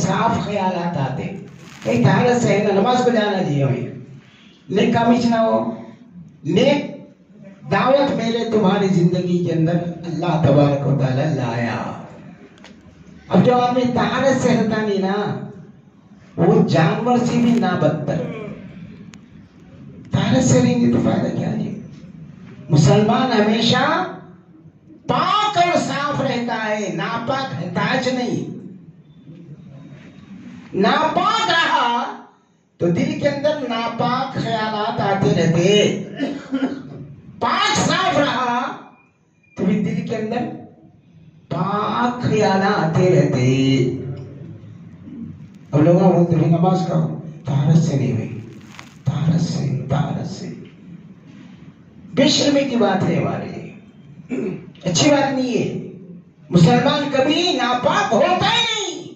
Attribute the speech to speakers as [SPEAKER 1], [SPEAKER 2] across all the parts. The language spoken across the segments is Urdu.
[SPEAKER 1] صاف خیالات آتے کہیں طہارت سے ہے نا نماز کو جانا جی ہمیں نیک کامیچ نہ ہو نیک دعوت میرے تمہاری زندگی کے اندر اللہ تبارک و تعالی لایا. اب جو آدمی طہارت سے رہتا نہیں نا وہ جانور سے بھی نہ بدتر. طہارت سے رہیں گے تو فائدہ کیا ہے؟ مسلمان ہمیشہ پاک اور صاف رہتا ہے, ناپاک محتاج نہیں. ناپاک رہا تو دل کے اندر ناپاک خیالات آتے رہتے, پاک صاف رہا تو بھی دل کے اندر پاک خیالات آتے رہتے. اب لوگ بولتے ہیں نماز کا طہارت سے نہیں ہوئی, طہارت سے بے شرمی کی بات ہے ہمارے لیے, اچھی بات نہیں ہے. مسلمان کبھی ناپاک ہوتا ہی نہیں,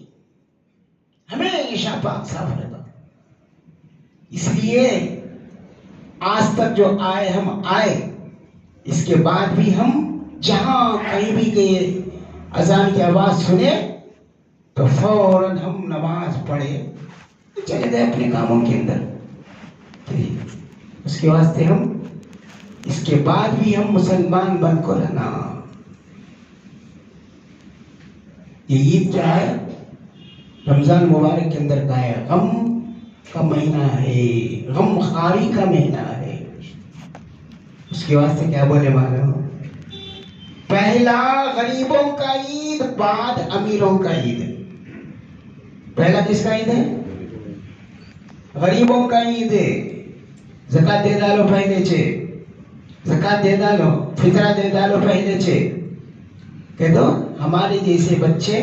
[SPEAKER 1] ہمیشہ پاک صاف رہتا. اس لیے آج تک جو آئے ہم آئے, اس کے بعد بھی ہم جہاں کہیں بھی گئے اذان کی آواز سنے تو فوراً ہم نماز پڑھے چلے گئے اپنے کاموں کے اندر. اس کے واسطے ہم اس کے بعد بھی ہم مسلمان بن کو رہنا. یہ عید کیا ہے؟ رمضان مبارک کے اندر کا ہے, غم کا مہینہ ہے, غم خواری کا مہینہ ہے. اس کے واسطے کیا بولے معلوم؟ پہلا غریبوں کا عید, بعد امیروں کا عید. پہلا کس کا عید ہے؟ غریبوں کا عید ہے. زکات دے ڈالو پہلے چھے, زکات دے ڈالو, فطرہ دے ڈالو پہلے چھے. کہہ دو ہمارے جیسے بچے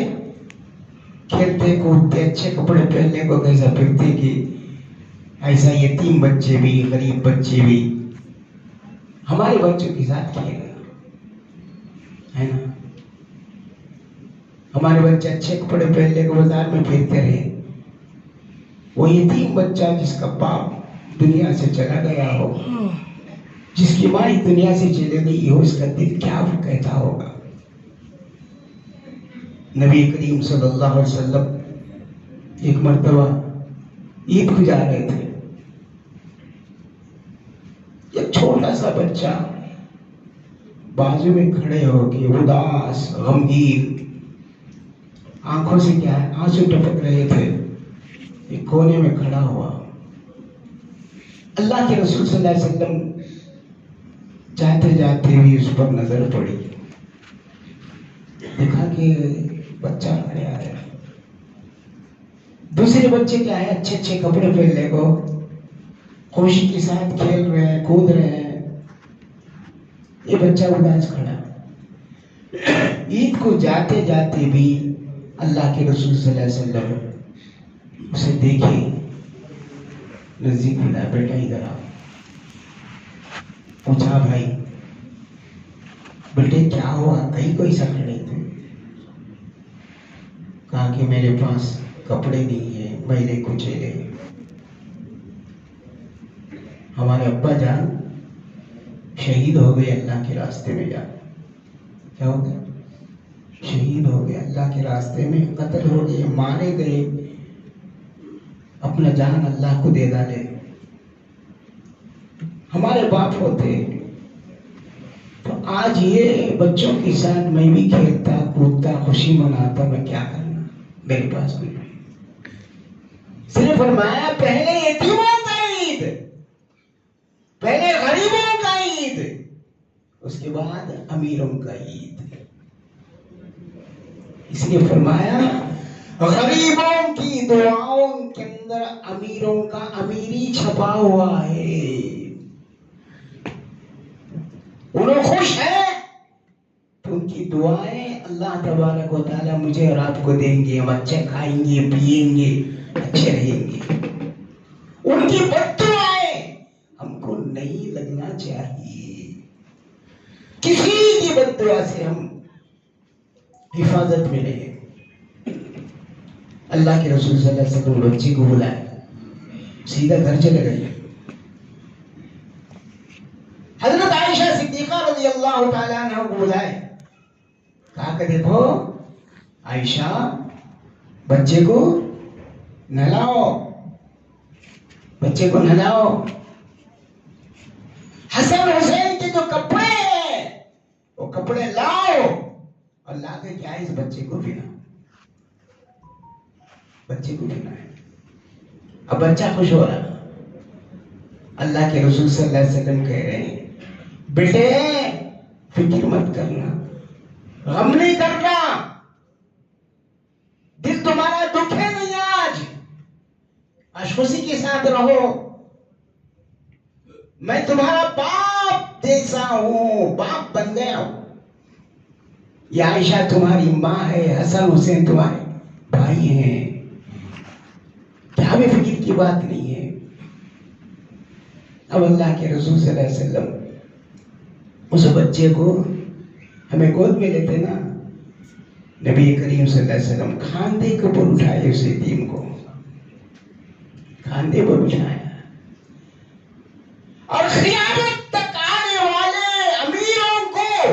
[SPEAKER 1] کھیلتے کودتے اچھے کپڑے پہننے کو کیسا پھرتے کہ ایسا یتیم بچے بھی غریب بچے بھی ہمارے بچوں کے ساتھ کھیلے ہے نا. ہمارے بچے اچھے کپڑے پہننے کو بازار میں پھرتے رہے, وہ یتیم بچہ جس کا باپ دنیا سے چلا گیا ہو, جس کی ماں دنیا سے چلے گئی ہو, اس کا دل کیا کہتا ہوگا. نبی کریم صلی اللہ علیہ وسلم ایک مرتبہ عید کو جا رہے تھے. ایک چھوٹا سا بچہ بازو میں کھڑے ہو کے اداس غمگین آنکھوں سے کیا ہے آنسو ٹپک رہے تھے, ایک کونے میں کھڑا ہوا. اللہ کے رسول صلی اللہ علیہ وسلم جاتے جاتے ہوئی اس پر نظر پڑی, دیکھا کہ بچہ کھڑے آ رہا ہے. دوسرے بچے کیا ہے اچھے اچھے کپڑے پہننے کو خوشی کے ساتھ کھیل رہے ہیں, کود رہے ہیں. یہ بچہ اداس کھڑا. عید کو جاتے جاتے بھی اللہ کے رسول صلی اللہ علیہ وسلم اسے دیکھے, نزدیک بلایا, بیٹا ادھر آ. پوچھا بھائی بیٹے کیا ہوا, کہیں کوئی سا کھڑے تھے؟ کہا کہ میرے پاس کپڑے نہیں ہیں, میلے کچیلے. ہمارے ابا جان شہید ہو گئے اللہ کے راستے میں. جان کیا ہو گیا؟ شہید ہو گئے اللہ کے راستے میں, قتل ہو گئے, مارے گئے, اپنا جان اللہ کو دے ڈالے. ہمارے باپ ہوتے تو آج یہ بچوں کے ساتھ میں بھی کھیلتا کودتا خوشی مناتا, میں کیا کرنا, میرے پاس کوئی نہیں. صرف فرمایا پہلے یتیموں کا عید, پہلے غریبوں کا عید, اس کے بعد امیروں کا عید. اس لیے فرمایا غریبوں کی دعاؤں کے اندر امیروں کا امیری چھپا ہوا ہے. انہوں خوش ہے تو ان کی دعائیں اللہ تبارک و تعالیٰ مجھے اور آپ کو دیں گے. ہم اچھے کھائیں گے, پیئیں گے, اچھے رہیں گے. ان کی بددعائیں ہم کو نہیں لگنا چاہیے. کسی کی بددعا سے ہم حفاظت میں رہے. اللہ کے رسول صلی اللہ علیہ وسلم بچی کو بلائے, سیدھا گھر چلے گئے. حضرت عائشہ صدیقہ رضی اللہ تعالیٰ عنہ کو بلائے, کہا کہ دیکھو عائشہ بچے کو نہلاؤ بچے کو، نہلاؤ. حسن حسین کے جو کپڑے ہیں وہ کپڑے لاؤ اور لا کے کیا اس بچے کو پہناؤ. بچے کو پہنا ہے. اب بچہ خوش ہو رہا. اللہ کے رسول صلی اللہ علیہ وسلم کہہ رہے ہیں بیٹے فکر مت کرنا، غم نہیں کرنا، دل تمہارا دکھے نہیں، آج خوشی کے ساتھ رہو. میں تمہارا باپ جیسا ہوں، باپ بن گیا ہوں. یہ عائشہ تمہاری ماں ہے، حسن حسین تمہارے بھائی ہیں. کیا بھی فکر کی بات نہیں ہے. اب اللہ کے رسول صلی اللہ علیہ وسلم اس بچے کو ہمیں گود میں لیتے نا. نبی کریم صلی اللہ علیہ وسلم کھاندے کے اوپر اٹھائے اس یتیم کو، کھاندے پر اٹھایا. اور خیانت تک آنے والے امیروں کو،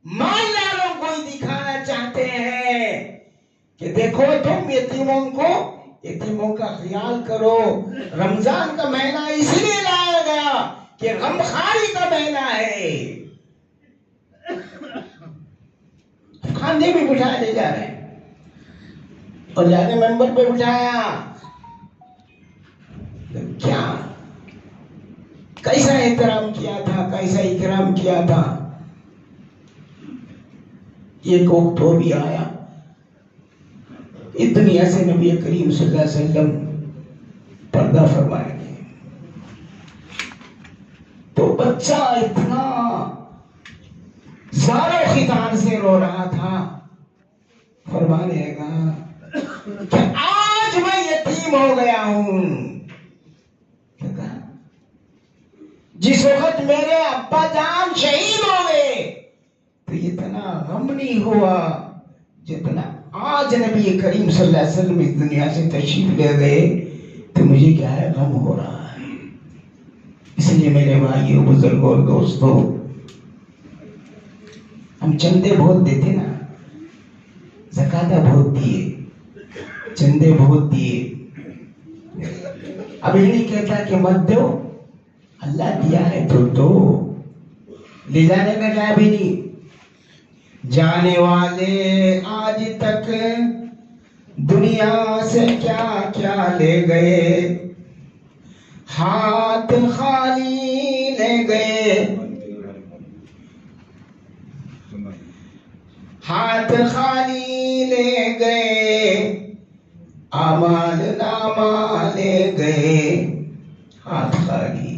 [SPEAKER 1] مالداروں کو ہی دکھانا چاہتے ہیں کہ دیکھو تم یتیموں کا خیال کرو. رمضان کا مہینہ اس لیے لایا گیا کہ غمخواری کا مہینہ ہے. کھاندے بھی بٹھا لے جا رہے ہیں اور جا کے ممبر پہ بٹھایا. کیا کیسا احترام کیا تھا، کیسا اکرام کیا تھا. ایک وقت وہ بھی آیا اس دنیا سے نبی کریم صلی اللہ علیہ وسلم پردہ فرمائیں گے تو بچہ اتنا زار و خطان سے رو رہا تھا. فرمانے لگا کہ آج میں یتیم ہو گیا ہوں. جس وقت میرے ابا جان شہید ہو گئے تو اتنا غم نہیں ہوا جتنا آج نبی کریم صلی اللہ علیہ وسلم اس دنیا سے تشریف لے گئے تو مجھے کیا ہے، غم ہو رہا ہے. اس لیے میرے بھائیوں، بزرگوں اور دوستوں، ہم چندے بہت دیتے نا، زکاتہ بہت دیے، چندے بہت دیے. اب یہ نہیں کہتا کہ مت دو، اللہ دیا ہے تو دو، لے جانے کا کیا بھی نہیں. جانے والے آج تک دنیا سے کیا کیا لے گئے، ہاتھ خالی لے گئے، ہاتھ خالی لے گئے، اعمال نامہ لے گئے، ہاتھ خالی.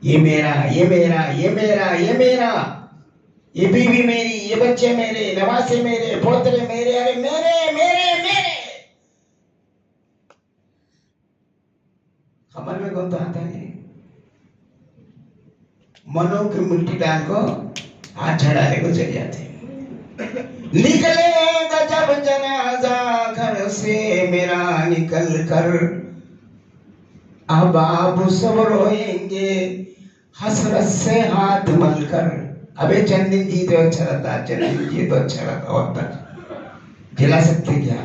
[SPEAKER 1] یہ میرا، یہ میرا، یہ میرا، یہ میرا، یہ بیوی میری، یہ بچے میرے، نواسے میرے، پوترے میرے، ارے میرے میرے میرے. خبر میں کون تو آتا ہے، منوں کی مٹی ڈال کو ہاتھ چڑھانے کو چلے جاتے ہیں. نکلے گا جب جنازہ گھر سے میرا نکل کر، احباب سب روئیں گے حسرت سے ہاتھ مل کر. ابے چند دن جی تو اچھا رہتا، چند دن جی تو اچھا رہتا، اور تک جلا سکتے کیا؟